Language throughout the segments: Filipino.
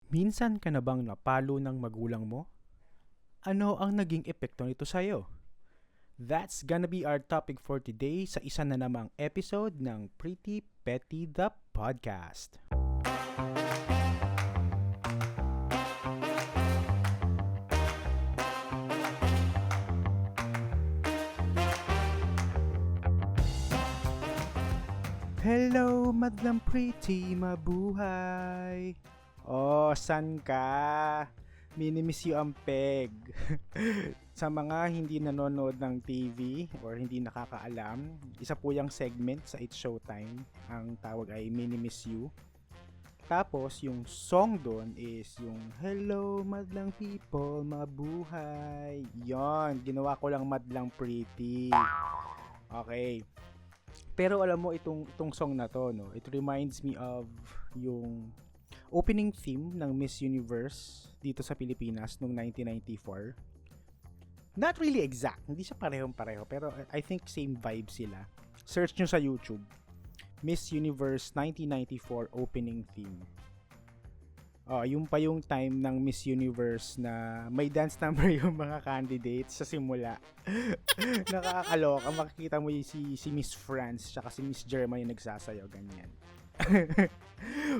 Minsan ka na bang napalo ng magulang mo? Ano ang naging epekto nito sa'yo? That's gonna be our topic for today sa isa na namang episode ng Pretty Petty the Podcast. Hello, Madam Pretty, mabuhay! Oh, san ka? Minimiss you ang peg. Sa mga hindi nanonood ng TV or hindi nakakaalam, isa po yung segment sa It's Showtime. Ang tawag ay Minimiss You. Tapos, yung song doon is yung Hello, Madlang People, mabuhay. Yon, ginawa ko lang Madlang Pretty. Okay. Pero alam mo, itong song na to, no? It reminds me of yung opening theme ng Miss Universe dito sa Pilipinas noong 1994. Not really exact, hindi siya parehong-pareho, pero I think same vibe sila. Search nyo sa YouTube, Miss Universe 1994 opening theme. Yung pa yung time ng Miss Universe na may dance number yung mga candidates sa simula. Nakakaloka, makikita mo yung si Miss France tsaka si Miss Germany nagsasayaw, ganyan.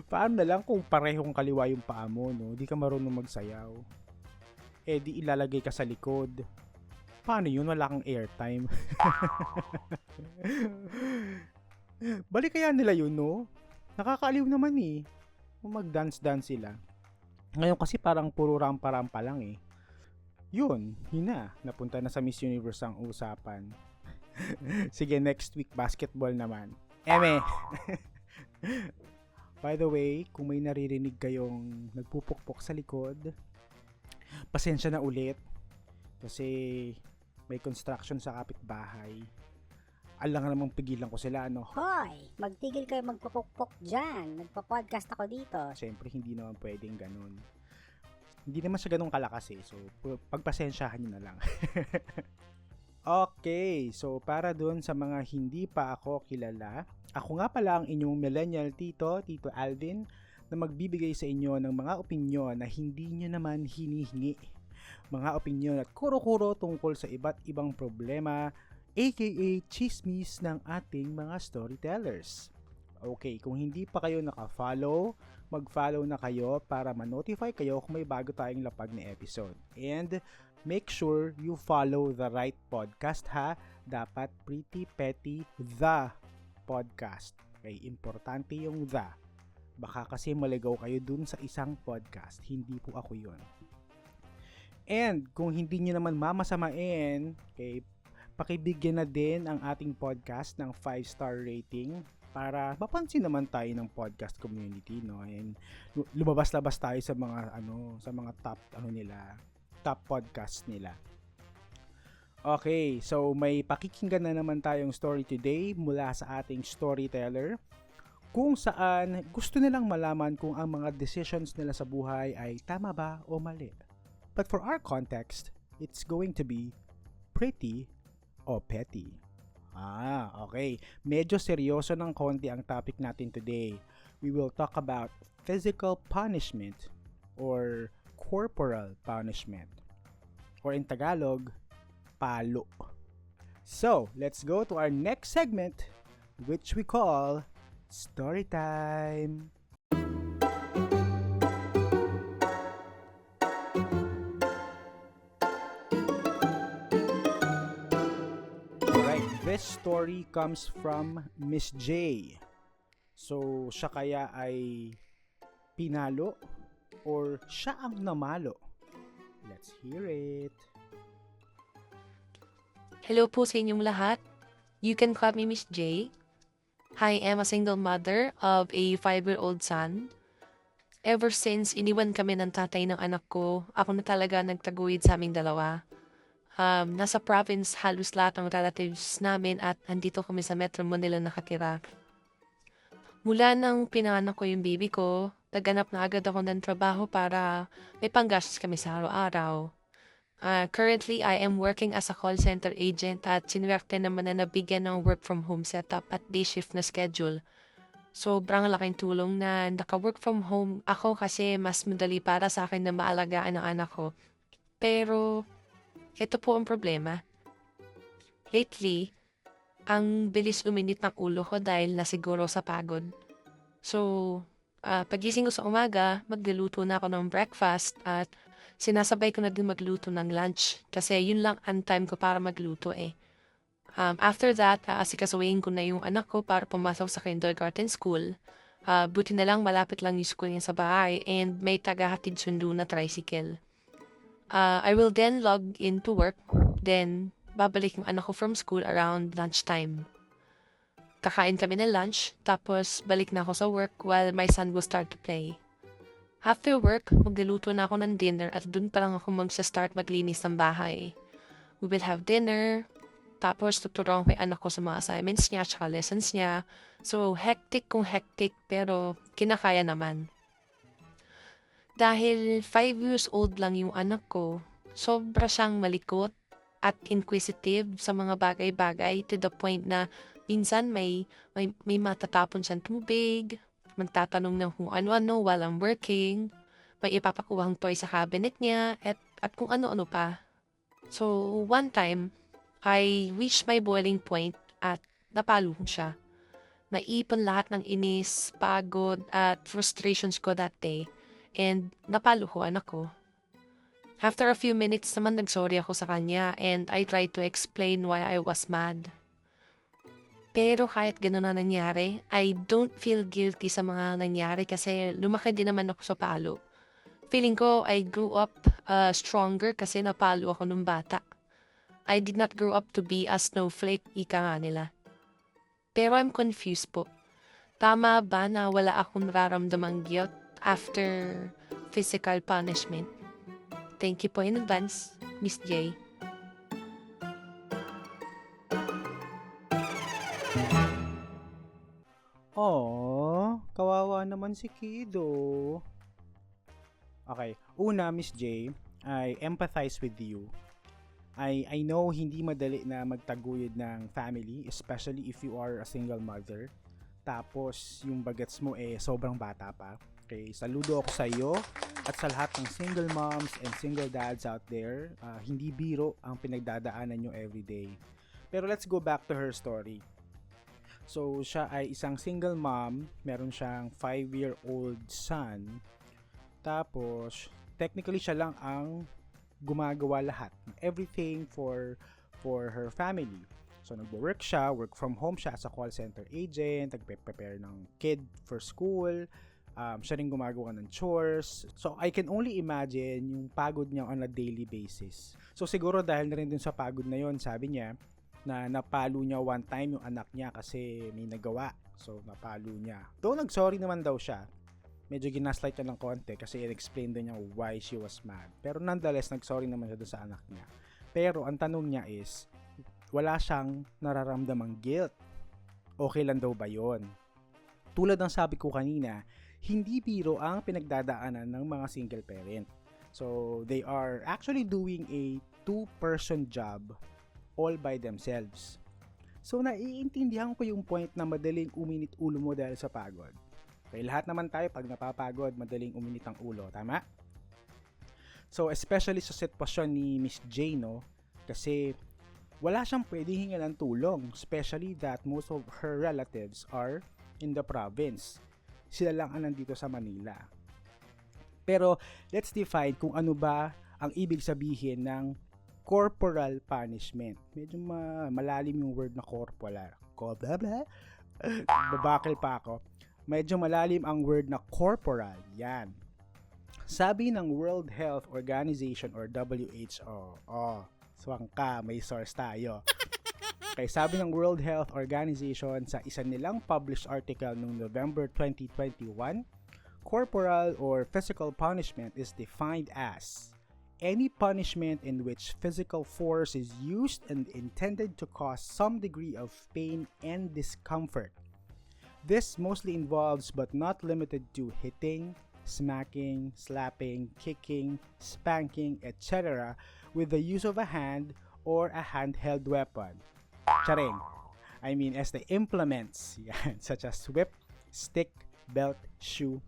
Paano na lang kung parehong kaliwa yung paa mo, no? Di ka marunong magsayaw. Eh, di ilalagay ka sa likod. Paano yun? Wala kang airtime. Balik kaya nila yun, no? Nakakaaliw naman eh. Kung mag-dance-dance sila. Ngayon kasi parang puro rampa-rampa lang eh. Yun na. Napunta na sa Miss Universe ang usapan. Sige, next week, basketball naman. Eme! By the way, kung may naririnig kayong nagpupukpok sa likod, pasensya na ulit kasi may construction sa kapitbahay. Alang namang pigilan ko sila, ano? Hoy, magtigil kayo magpupukpok dyan. Nagpa-podcast ako dito. Siyempre, hindi naman pwedeng ganun. Hindi naman siya ganun kalakas eh. So, pagpasensyahan nyo na lang. Okay, so para dun sa mga hindi pa ako kilala, ako nga pala ang inyong millennial Tito Alvin, na magbibigay sa inyo ng mga opinyon na hindi nyo naman hinihingi. Mga opinyon at kuro-kuro tungkol sa iba't ibang problema, aka chismis ng ating mga storytellers. Okay, kung hindi pa kayo naka-follow, mag-follow na kayo para ma-notify kayo kung may bago tayong lapag na episode. And make sure you follow the right podcast ha. Dapat Pretty Petty the Podcast. Okay, importante yung the. Baka kasi maligaw kayo dun sa isang podcast. Hindi po ako yun. And kung hindi nyo naman mamasamain, okay, pakibigyan na din ang ating podcast ng 5-star rating para mapansin naman tayo ng podcast community, no? And lumabas-labas tayo sa mga top podcast nila. Okay, so may pakikinggan na naman tayong story today mula sa ating storyteller kung saan gusto nilang malaman kung ang mga decisions nila sa buhay ay tama ba o mali. But for our context, it's going to be pretty o petty. Okay. Medyo seryoso ng konti ang topic natin today. We will talk about physical punishment or corporal punishment. Or in Tagalog, palo. So, let's go to our next segment, which we call Story Time. Alright, this story comes from Miss J. So, siya kaya ay pinalo or siya ang namalo? Let's hear it. Hello po sa inyong lahat. You can call me Miss J. I am a single mother of a 5-year-old son. Ever since iniwan kami ng tatay ng anak ko, ako na talaga nagtaguyod sa aming dalawa. Nasa province halos lahat ng relatives namin at andito kami sa Metro Manila nakatira. Mula nang pinanganak ko yung baby ko, naghanap na agad ako ng trabaho para may panggastos kami sa araw-araw. Currently, I am working as a call center agent at sinwerte naman na nabigyan ng work from home setup at day shift na schedule. Sobrang laking tulong na naka-work from home ako kasi mas madali para sa akin na maalagaan ang anak ko. Pero, ito po ang problema. Lately, ang bilis uminit ng ulo ko dahil nasiguro sa pagod. So, pagising ko sa umaga, magluluto na ako ng breakfast at sinasabay ko na din magluto ng lunch kasi yun lang ang time ko para magluto eh. After that, aasikasuhin ko na yung anak ko para pumasok sa kindergarten school. Buti na lang malapit lang yung school niya sa bahay and may tagahatid sundo na tricycle. I will then log into work, then babalik yung anak ko from school around lunchtime. Kakain kami ng lunch, tapos balik na ako sa work while my son will start to play. After work, magluluto na ako ng dinner at dun pa lang ako magsa-start maglinis ng bahay. We will have dinner, tapos tuturuan ko yung anak ko sa mga assignments niya at lessons niya. So, hectic kung hectic pero kinakaya naman. Dahil 5 years old lang yung anak ko, sobra siyang malikot at inquisitive sa mga bagay-bagay to the point na minsan may matatapon siyang tubig, magtatanong ng kung ano-ano while I'm working, may ipapakuhang toy sa cabinet niya, at kung ano-ano pa. So, one time, I reached my boiling point at napalo ko siya. Naipon lahat ng inis, pagod, at frustrations ko that day, and napalo ko anak ko. After a few minutes naman nagsorry ako sa kanya and I tried to explain why I was mad. Pero kahit gano'n na nangyari, I don't feel guilty sa mga nangyari kasi lumaki din naman ako sa palo. Feeling ko I grew up stronger kasi napalo ako nung bata. I did not grow up to be a snowflake, ika nga nila. Pero I'm confused po. Tama ba na wala akong nararamdamang guilt after physical punishment? Thank you po in advance, Miss J. Oh, kawawa naman si Kido. Okay, una Miss J, I empathize with you. I know hindi madali na magtaguyod ng family, especially if you are a single mother. Tapos yung bagets mo sobrang bata pa. Okay, saludo ako sa iyo at sa lahat ng single moms and single dads out there. Hindi biro ang pinagdadaanan nyo everyday. Pero let's go back to her story. So, siya ay isang single mom, meron siyang 5-year-old son. Tapos, technically siya lang ang gumagawa lahat, everything for her family. So, nagwo-work siya, work from home siya as a call center agent, nagpe-prepare ng kid for school, siya rin gumagawa ng chores. So, I can only imagine yung pagod niya on a daily basis. So, siguro dahil na rin dun sa pagod na yon, sabi niya, na napalo niya one time yung anak niya kasi may nagawa. So, napalo niya. Though nag-sorry naman daw siya, medyo ginaslight niya ng konti kasi in-explain din niya why she was mad. Pero nonetheless, nag-sorry naman siya doon sa anak niya. Pero ang tanong niya is, wala siyang nararamdamang guilt. Okay lang daw ba yon? Tulad ng sabi ko kanina, hindi biro ang pinagdadaanan ng mga single parent. So, they are actually doing a 2-person job all by themselves. So, naiintindihan ko yung point na madaling uminit ulo mo dahil sa pagod. Okay, lahat naman tayo pag napapagod, madaling uminit ang ulo, tama? So, especially sa sitwasyon ni Miss J, no? Kasi wala siyang pwedeng hingan ng tulong, especially that most of her relatives are in the province. Sila lang ang nandito sa Manila. Pero, let's define kung ano ba ang ibig sabihin ng corporal punishment. Medyo malalim yung word na corporal. Babakil pa ako. Medyo malalim ang word na corporal. Yan. Sabi ng World Health Organization or WHO. Swang ka, may source tayo. Okay, sabi ng World Health Organization sa isa nilang published article noong November 2021, corporal or physical punishment is defined as any punishment in which physical force is used and intended to cause some degree of pain and discomfort. This mostly involves but not limited to hitting, smacking, slapping, kicking, spanking, etc. with the use of a hand or a handheld weapon. Charing. I mean, as the implements, such as whip, stick, belt, shoe,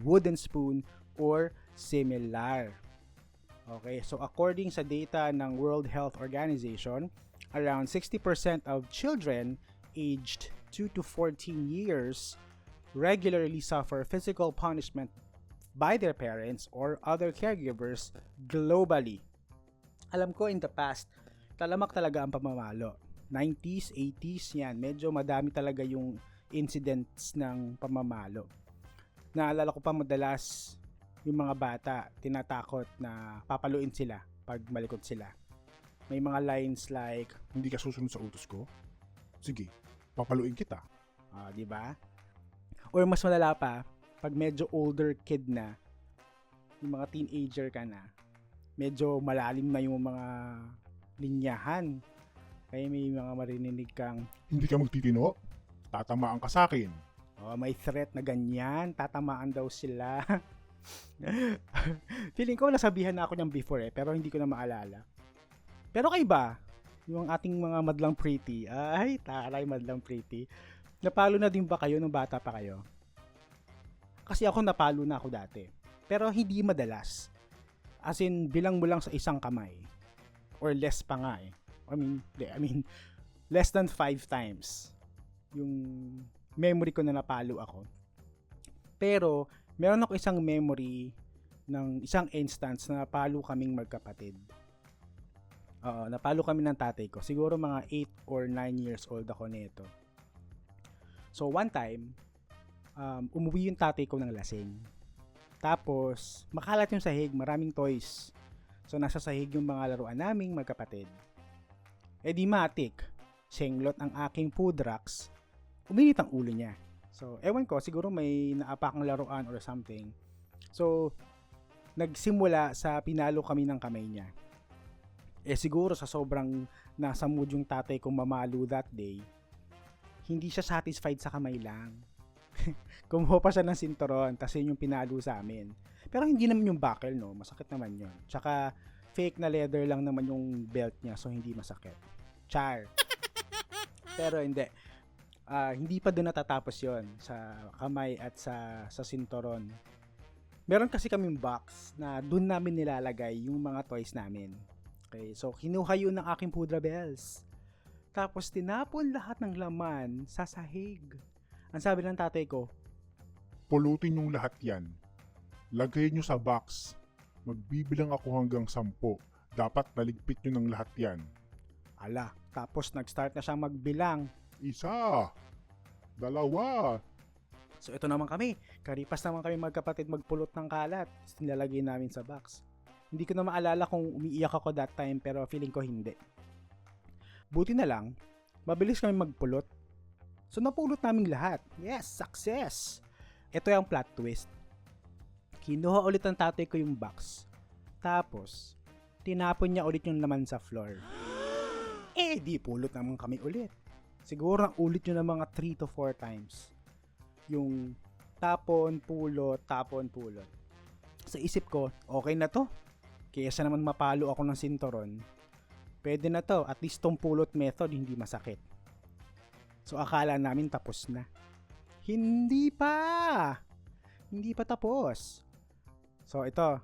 wooden spoon, or similar. Okay, so according sa data ng World Health Organization, around 60% of children aged 2 to 14 years regularly suffer physical punishment by their parents or other caregivers globally. Alam ko in the past, talamak talaga ang pamamalo. 90s, 80s, yan. Medyo madami talaga yung incidents ng pamamalo. Naalala ko pa madalas yung mga bata, tinatakot na papaluin sila pag malikot sila. May mga lines like, Hindi ka susunod sa utos ko? Sige, papaluin kita. di ba? Or mas malala pa, pag medyo older kid na, yung mga teenager ka na, medyo malalim na yung mga linyahan. Kaya may mga marinig kang, Hindi ka magtitino? Tatamaan ka sa akin. may threat na ganyan, tatamaan daw sila. Feeling ko nasabihan na ako niyang before pero hindi ko na maalala. Pero kayo ba? Yung ating mga madlang pretty, ay taray madlang pretty, napalo na din ba kayo nung bata pa kayo? Kasi ako napalo na ako dati. Pero hindi madalas. As in, bilang mo lang sa isang kamay. Or less pa nga eh. I mean, less than 5 times. Yung memory ko na napalo ako. Pero, meron ako isang memory ng isang instance na napalo kaming magkapatid. Napalo kami ng tatay ko. Siguro mga 8 or 9 years old ako nito. So, one time, umuwi yung tatay ko ng lasing. Tapos, makalat yung sahig, maraming toys. So, nasa sahig yung mga laruan naming magkapatid. Di matik, senglot ang aking food racks, uminit ang ulo niya. So, ewan ko, siguro may naapakang laruan or something. So, nagsimula sa pinalo kami ng kamay niya. Siguro sa sobrang nasa mood yung tatay kong mamalo that day, hindi siya satisfied sa kamay lang. Kumuha pa siya ng sinturon, tas yun yung pinalo sa amin. Pero hindi naman yung buckle, no? Masakit naman yun. Tsaka, fake na leather lang naman yung belt niya, so hindi masakit. Char. Pero hindi. Hindi pa doon natatapos yon sa kamay at sa sinturon. Meron kasi kaming box na doon namin nilalagay yung mga toys namin. Okay, so kinuha yun ng aking Pudra Bells. Tapos tinapon lahat ng laman sa sahig. Ang sabi ng tatay ko, Pulutin yung lahat yan. Lagay nyo sa box. Magbibilang ako hanggang 10. Dapat naligpit nyo ng lahat yan. ala, tapos nag-start na siyang magbilang. 1, 2. So ito naman kami, karipas naman kami magkapatid magpulot ng kalat, nilalagay namin sa box. Hindi ko na maalala kung umiiyak ako that time pero feeling ko hindi. Buti na lang, mabilis kami magpulot. So napulot namin lahat. Yes, success! Ito yung plot twist. Kinuha ulit ng tatay ko yung box. Tapos, tinapon niya ulit yung laman sa floor. Di pulot naman kami ulit. Siguro ang ulit nyo ng mga 3 to 4 times. Yung tapon, pulot. Sa isip ko, okay na to. Kaysa naman mapalo ako ng sinturon. Pwede na to. At least tong pulot method hindi masakit. So akala namin tapos na. Hindi pa tapos. So ito,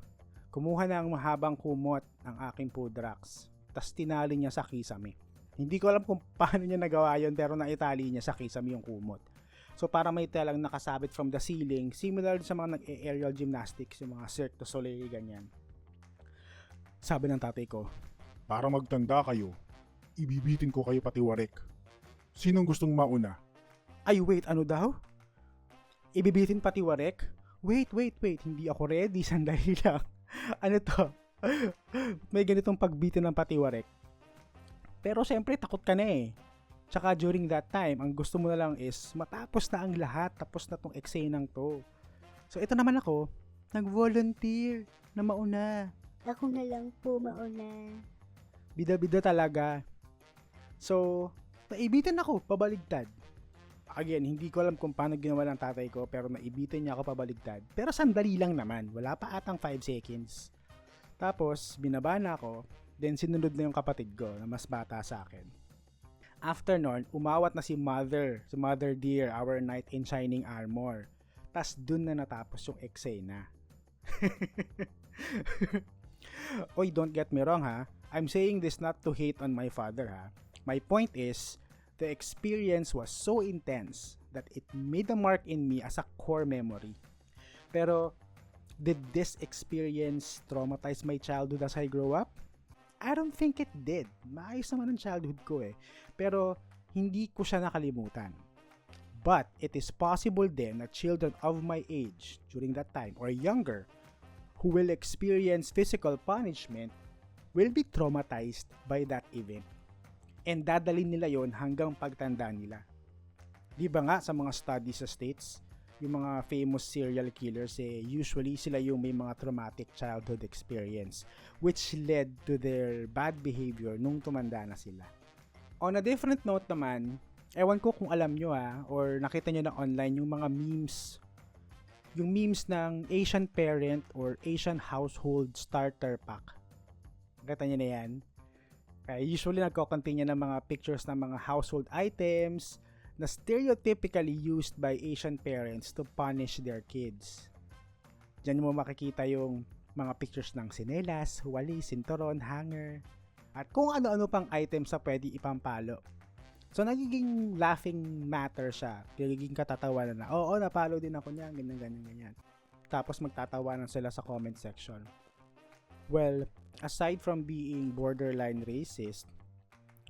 kumuha na ang mahabang kumot ang aking Pudrax. Tas tinali niya sa kisame. Hindi ko alam kung paano niya nagawa yun pero naitali niya sa kisame yung kumot. So para may telang nakasabit from the ceiling, similar sa mga nag-aerial gymnastics, yung mga Cirque du Soleil, ganyan. Sabi ng tatay ko, Para magtanda kayo, ibibitin ko kayo pati warik. Sinong gustong mauna? ay wait, ano daw? Ibibitin pati warek? Wait, hindi ako ready, sandali lang. Ano to? May ganitong pagbitin ng pati warek. Pero syempre takot ka na eh. Tsaka during that time, ang gusto mo na lang is matapos na ang lahat, tapos na tong eksenang to. So ito naman ako, nag-volunteer na mauna. Ako na lang po mauna. Bida-bida talaga. So, naibitin ako, pabaligtad. Again, hindi ko alam kung paano ginawa ng tatay ko, pero naibitin niya ako pabaligtad. Pero sandali lang naman, wala pa atang 5 seconds. Tapos, binaba na ako, then sinunod na yung kapatid ko na mas bata sa akin. After nun, umawat na si Mother Dear, our knight in shining armor. Tas dun na natapos yung eksena. Oy, don't get me wrong ha. I'm saying this not to hate on my father ha. My point is, the experience was so intense that it made a mark in me as a core memory. Pero, did this experience traumatize my childhood as I grow up? I don't think it did. Maayos naman ang childhood ko eh. Pero, hindi ko siya nakalimutan. But, it is possible then that children of my age, during that time, or younger, who will experience physical punishment, will be traumatized by that event. And dadalhin nila yon hanggang pagtanda nila. Di ba nga sa mga studies sa States, yung mga famous serial killers, usually sila yung may mga traumatic childhood experience which led to their bad behavior nung tumanda na sila. On a different note naman, ewan ko kung alam nyo or nakita nyo na online yung mga memes. Yung memes ng Asian parent or Asian household starter pack. Nakita nyo na yan? Kaya usually nagko-contain niya ng mga pictures ng mga household items na stereotypically used by Asian parents to punish their kids. Diyan mo makikita yung mga pictures ng sinelas, walis, sinturon, hanger, at kung ano-ano pang items na pwede ipampalo. So, nagiging laughing matter siya. Nagiging katatawanan na, oo, napalo din ako niyan, ganyan. Tapos magtatawanan sila sa comment section. Well, aside from being borderline racist,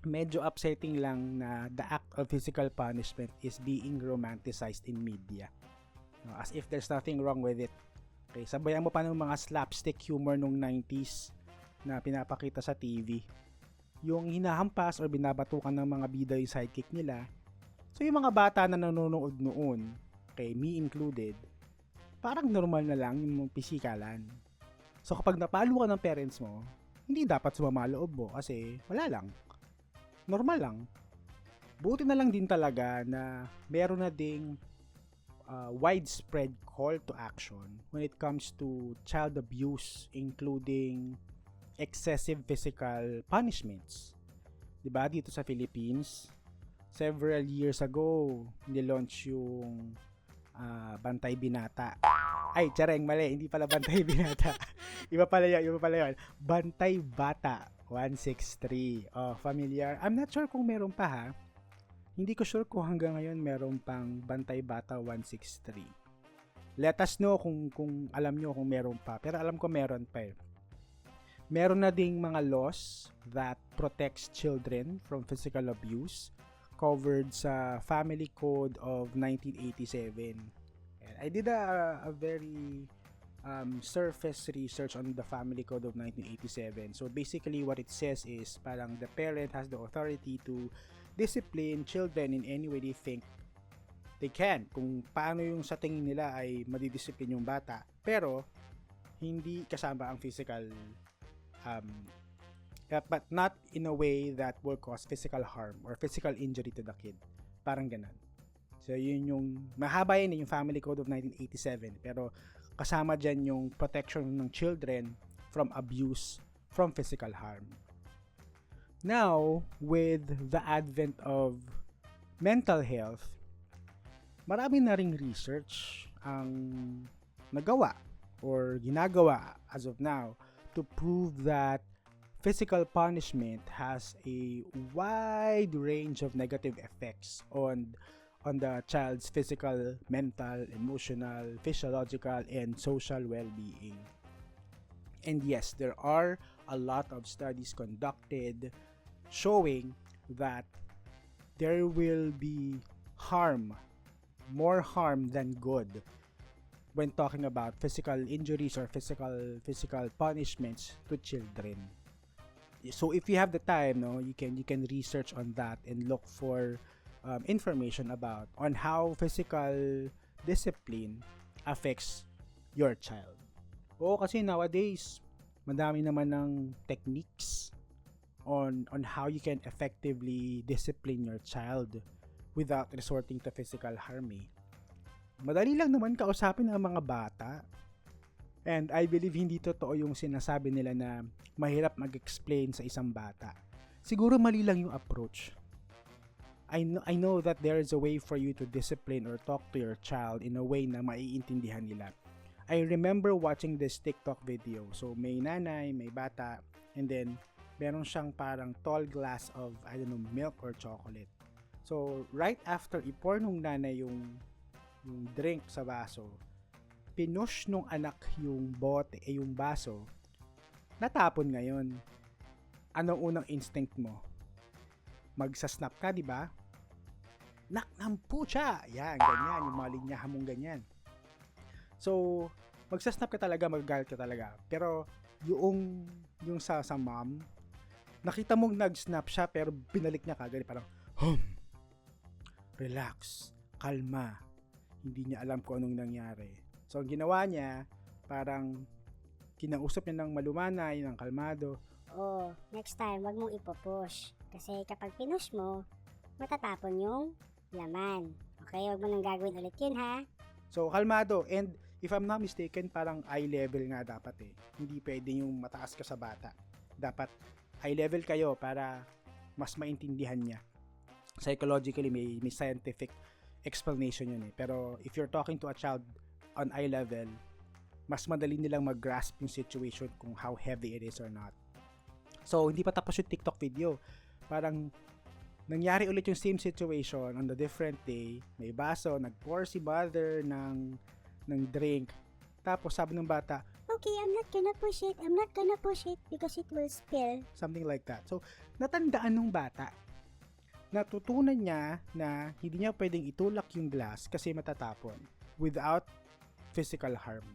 medyo upsetting lang na the act of physical punishment is being romanticized in media. As if there's nothing wrong with it. Okay, sabayan mo pa ng mga slapstick humor nung 90s na pinapakita sa TV. Yung hinahampas or binabatukan ng mga bida yung sidekick nila. So yung mga bata na nanonood noon, okay, me included, parang normal na lang yung pisikalan. So kapag napalo ka ng parents mo, hindi dapat sumama loob mo kasi wala lang. Normal lang. Buti na lang din talaga na meron na ding widespread call to action when it comes to child abuse, including excessive physical punishments. Diba? Dito sa Philippines, several years ago, nilaunch yung Bantay Binata. Ay, tsareng, mali. Hindi pala Bantay Binata. Iba pala yun. Bantay Bata 163. Oh, familiar? I'm not sure kung meron pa ha. Hindi ko sure kung hanggang ngayon meron pang Bantay Bata 163. Let us know kung alam nyo kung meron pa. Pero alam ko meron pa eh. Meron na ding mga laws that protects children from physical abuse covered sa Family Code of 1987. And I did a very surface research on the Family Code of 1987. So basically what it says is parang the parent has the authority to discipline children in any way they think they can. Kung paano yung sa tingin nila ay madidisiplin yung bata. Pero hindi kasama ang physical but not in a way that will cause physical harm or physical injury to the kid. Parang ganun. So yun yung mahaba yun yung Family Code of 1987 pero kasama dyan yung protection ng children from abuse, from physical harm. Now, with the advent of mental health, marami na ring research ang nagawa or ginagawa as of now to prove that physical punishment has a wide range of negative effects on the child's physical, mental, emotional, physiological, and social well-being. And yes, there are a lot of studies conducted showing that there will be harm, more harm than good when talking about physical injuries or physical punishments to children. So if you have the time, you can research on that and look for information about on how physical discipline affects your child. Oo, kasi nowadays madami naman ng techniques on how you can effectively discipline your child without resorting to physical harm. Madali lang naman kausapin ang mga bata. And I believe hindi totoo yung sinasabi nila na mahirap mag-explain sa isang bata. Siguro mali lang yung approach. I know that there is a way for you to discipline or talk to your child in a way na maiintindihan nila. I remember watching this TikTok video. So, may nanay, may bata, and then, meron siyang parang tall glass of, I don't know, milk or chocolate. So, right after i-pour nung nanay yung drink sa baso, pinush nung anak yung yung baso, natapon ngayon. Anong unang instinct mo? Magsasnap ka, di ba? Naknampo siya! Yan, ganyan. Yung mga linyahan mong ganyan. So, magsasnap ka talaga, magagalit ka talaga. Pero, yung sa mom, nakita mong nag-snap siya, pero binalik niya kagad. Parang, relax, kalma. Hindi niya alam kung anong nangyari. So, ang ginawa niya, parang kinausap niya ng malumanay, ng kalmado. Oh, next time, wag mong ipopush. Kasi kapag pinush mo, matatapon yung laman. Okay, wag mo nang gagawin ulit yun, ha? So, kalmado. And if I'm not mistaken, parang eye level nga dapat eh. Hindi pwede yung mataas ka sa bata. Dapat eye level kayo para mas maintindihan niya. Psychologically, may scientific explanation yun eh. Pero if you're talking to a child on eye level, mas madali nilang mag-grasp yung situation kung how heavy it is or not. So, hindi pa tapos yung TikTok video. Parang, nangyari ulit yung same situation on the different day. May baso, nag-pour si mother ng drink. Tapos, sabi ng bata, Okay, I'm not gonna push it because it will spill. something like that. So, natandaan ng bata. Natutunan niya na hindi niya pwedeng itulak yung glass kasi matatapon without physical harm.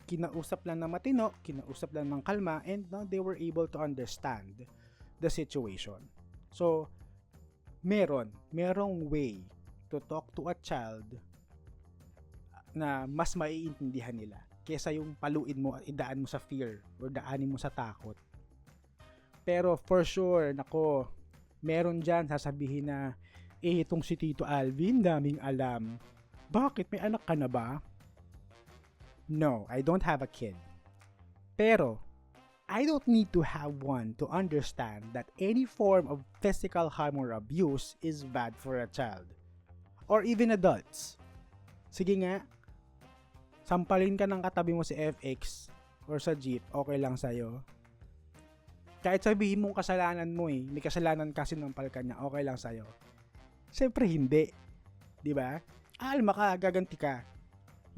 Kinausap lang ng matino, kinausap lang ng kalma, and now they were able to understand the situation. So, merong way to talk to a child na mas maiintindihan nila kesa yung paluin mo at idaan mo sa fear or daanin mo sa takot. Pero for sure, nako, meron dyan sasabihin na, itong si Tito Alvin, daming alam. Bakit? May anak ka na ba? No, I don't have a kid. Pero, I don't need to have one to understand that any form of physical harm or abuse is bad for a child. Or even adults. Sige nga, sampalin ka ng katabi mo si FX or sa jeep, okay lang sa'yo. Kahit sabihin mong kasalanan mo may kasalanan kasi nampal ka niya, okay lang sa'yo. Siyempre hindi. Diba? Alma ka, gaganti ka.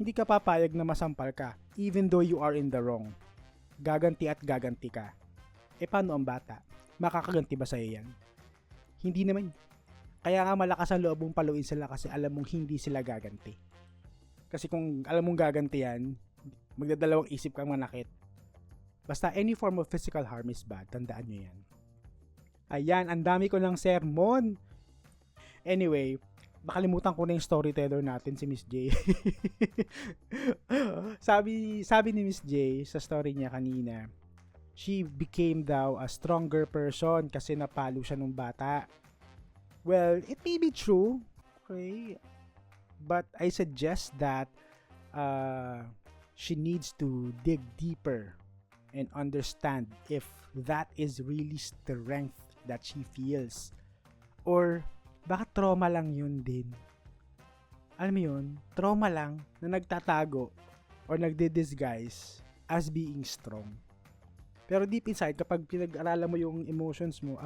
Hindi ka papayag na masampal ka, even though you are in the wrong. Gaganti at gaganti ka. Paano ang bata? Makakaganti ba sa'yo yan? Hindi naman. Kaya nga malakas ang loob mong paluin sila kasi alam mong hindi sila gaganti. Kasi kung alam mong gaganti yan, magdadalawang isip kang manakit. Basta any form of physical harm is bad. Tandaan nyo yan. Ayan, ang dami ko ng sermon. Anyway, nakalimutan ko na yung storyteller natin, si Miss J. sabi ni Miss J sa story niya kanina, she became daw a stronger person kasi napalo siya nung bata. Well, it may be true. Okay. But I suggest that she needs to dig deeper and understand if that is really strength that she feels. Or baka trauma lang yun din. Alam mo yun, trauma lang na nagtatago or nagde-disguise as being strong. Pero deep inside, kapag pinag-aralan mo yung emotions mo,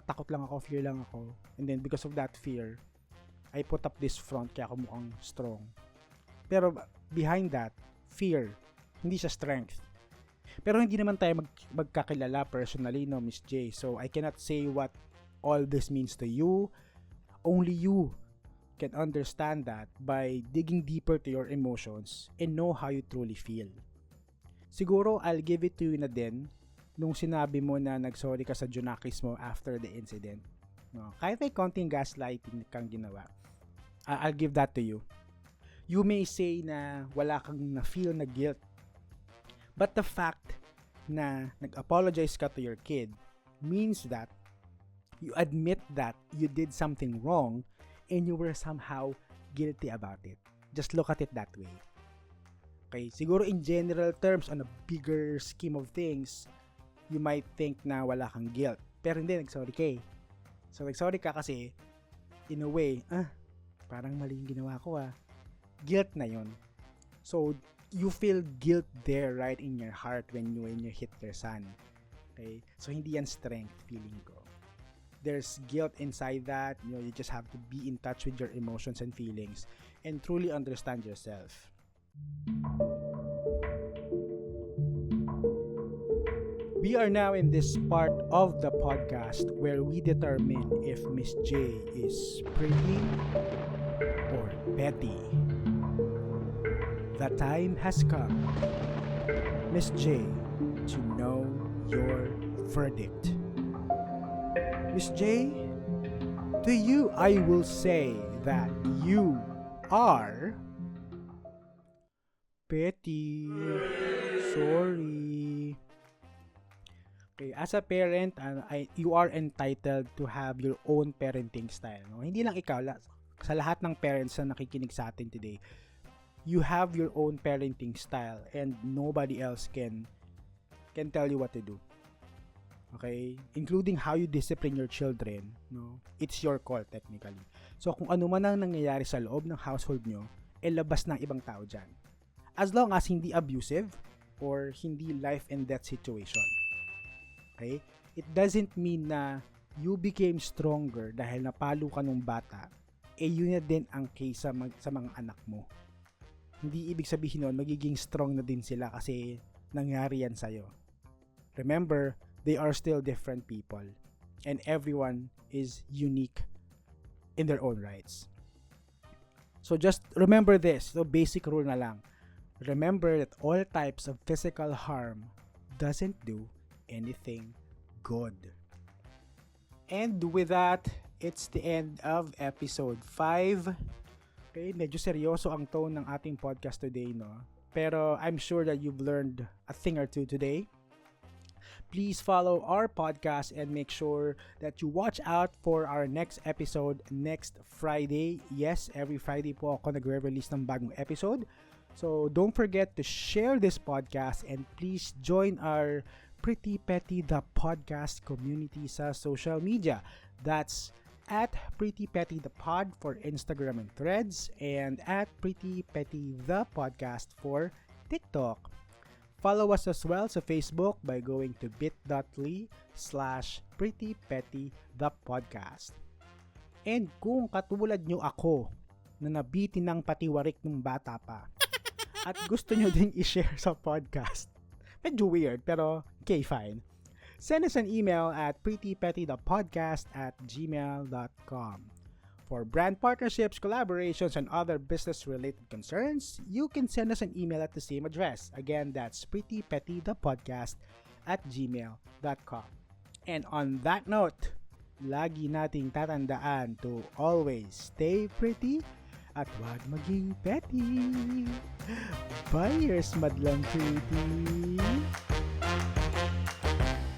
takot lang ako, fear lang ako. And then because of that fear, I put up this front kaya ako mukhang strong. Pero behind that, fear, hindi siya strength. Pero hindi naman tayo magkakilala personally, no, Miss J. So I cannot say what all this means to you. Only you can understand that by digging deeper to your emotions and know how you truly feel. Siguro, I'll give it to you na din nung sinabi mo na nagsorry ka sa Junakis mo after the incident. No, kahit may konting gaslighting kang ginawa, I'll give that to you. You may say na wala kang na-feel na guilt. But the fact na nag-apologize ka to your kid means that you admit that you did something wrong and you were somehow guilty about it. Just look at it that way. Okay, siguro in general terms, on a bigger scheme of things, you might think na wala kang guilt. Pero hindi, nagsorry ka. So, nagsorry ka kasi in a way, parang mali yung ginawa ko Guilt na yon. So, you feel guilt there right in your heart when you hit your son. Okay? So, hindi yan strength, feeling ko. There's guilt inside that. You just have to be in touch with your emotions and feelings and truly understand yourself. We are now in this part of the podcast where we determine if Miss J is pretty or petty. The time has come, Miss J, to know your verdict. Miss J, to you I will say that you are petty. Sorry. Okay, as a parent, you are entitled to have your own parenting style. No? Hindi lang ikaw, sa lahat ng parents na nakikinig sa atin today, you have your own parenting style and nobody else can tell you what to do. Okay? Including how you discipline your children. No? It's your call technically. So kung ano man ang nangyayari sa loob ng household nyo, labas ng ibang tao dyan. As long as hindi abusive or hindi life and death situation. Okay? It doesn't mean na you became stronger dahil napalo ka nung bata, yun na din ang case sa mga anak mo. Hindi ibig sabihin nun, magiging strong na din sila kasi nangyari yan sa'yo. Remember, they are still different people and everyone is unique in their own rights. So just remember this, so basic rule na lang. Remember that all types of physical harm doesn't do anything good. And with that, it's the end of episode 5. Okay, medyo seryoso ang tone ng ating podcast today, no? Pero I'm sure that you've learned a thing or two today. Please follow our podcast and make sure that you watch out for our next episode next Friday. Yes, every Friday po ako nagre-release ng bagong episode. So don't forget to share this podcast and please join our Pretty Petty the Podcast community sa social media. That's at Pretty Petty the Pod for Instagram and Threads and at Pretty Petty the Podcast for TikTok. Follow us as well sa Facebook by going to bit.ly/prettypettythepodcast. And kung katulad nyo ako na nabitin ng patiwarik ng bata pa at gusto nyo ding i-share sa podcast, medyo weird pero okay, fine. Send us an email at prettypettythepodcast@gmail.com. For brand partnerships, collaborations, and other business-related concerns, you can send us an email at the same address. Again, that's prettypettythepodcast@gmail.com. And on that note, lagi nating tatandaan to always stay pretty at wag maging petty. Bye, madlang pretty!